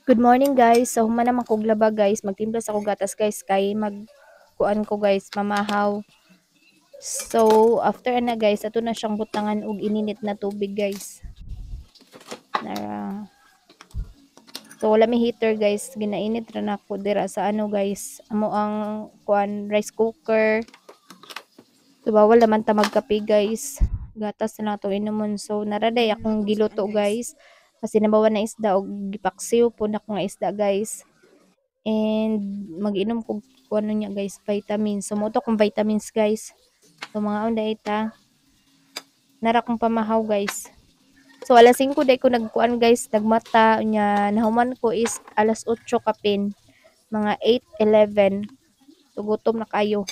Good morning guys. So human naman kog laba guys. Magtimpla sa kog gatas guys kay magkuan ko guys mamahaw. So after na guys, ato na siyang butangan og ininit na tubig guys. Na So wala mi heater guys. Ginainit ra nako dira sa ano guys. Amo ang kuan rice cooker. So bawal naman ta magkape guys. Gatas na nato inumon. So naraday akong giluto guys. Kasi nabawan na isda og gipaksiw po na ko nga isda guys. And mag-inom ko ano niya guys, vitamins. So moto kong vitamins guys. So mga onda ita. Nara kong pamahaw guys. So alas 5 day ko nagkuan guys, nagmata nya nahuman ko is alas 8 kapin. Mga 8:11. So gutom na kayo.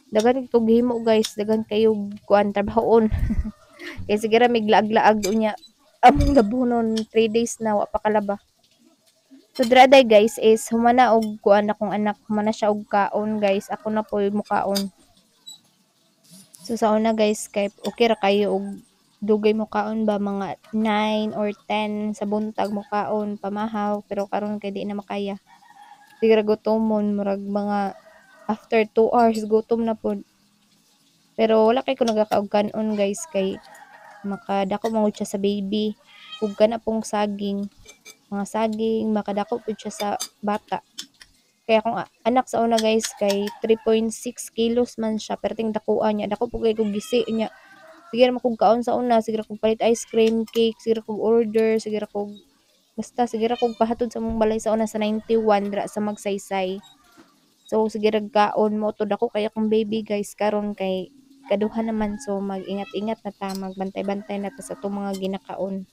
Dagan kog himo guys, dagan kayo kuan trabahon. Kay sige ra miglaag-laag unya. Among labunon 3 days na wa pa kalaba. So draday guys is humana og kuan akong anak, humana siya og kaon guys. Ako na po mukaon. So sa una guys kay okay ra kayo og dugay mo kaon ba mga 9 or 10 sa buntag mo kaon pamahaw pero karon kay di na makaya. Siguro gutomon murag mga after 2 hours gutom na pod. Pero wala kay ko nagakaog kanon guys kay makadako mangud siya sa baby ug kana pong saging. Mga saging makadako pud siya sa bata. Kaya akong anak sa una guys kay 3.6 kilos man siya perting dakuan niya. Dako po kay kog gisi niya. Sige ra kog kaon sa una, sige ra kog palit ice cream, cake, sige ra kog order, sige ra kog basta sige ra kog pahatod sa mong balay sa una sa 91 dra sa Magsaysay. So sige ra kaon mo to dako kay akong baby guys karon kay kaduha naman so mag-ingat-ingat na ta, magbantay-bantay na ta sa atong mga ginakaon.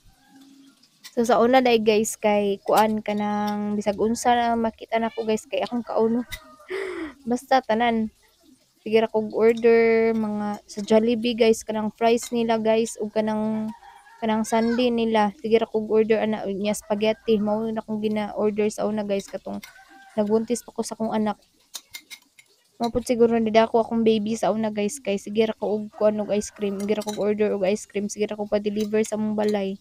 So sa una dai guys kay kuan kanang bisag unsa na makita nako guys kay akong kauno. Basta tanan. Sige ra kog order mga sa Jollibee guys kanang fries nila guys ug kanang sundae nila. Sige ra kog order ana nya spaghetti mao na akong gina-order sa una guys katong nagbuntis pa ko sa akong anak. Mao pud siguro nidako akong baby sa una guys kay sige ra ko og kuan og ice cream, sige ra kog order og ice cream, sige ra kog pa-deliver sa mong balay.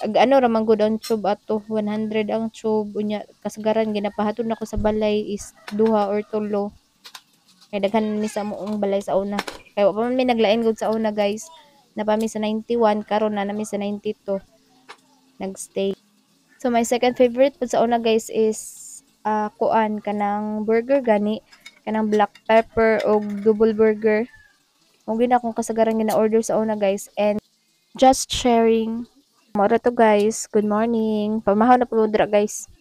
Ag ano ra man gud ang tube ato 100 ang tube unya kasagaran ginapahatod nako sa balay is duha or tulo kay daghan mi sa moong balay sa una kay wa pa man mi naglain gud sa una guys na pa mi sa 91 karon na nami sa 92 nagstay. So my second favorite pud sa una guys is kuan kanang burger gani kanang black pepper o double burger mo gina akong kasagaran gina-order sa una guys and just sharing. Mora to guys. Good morning. Pamahaw na po dra guys.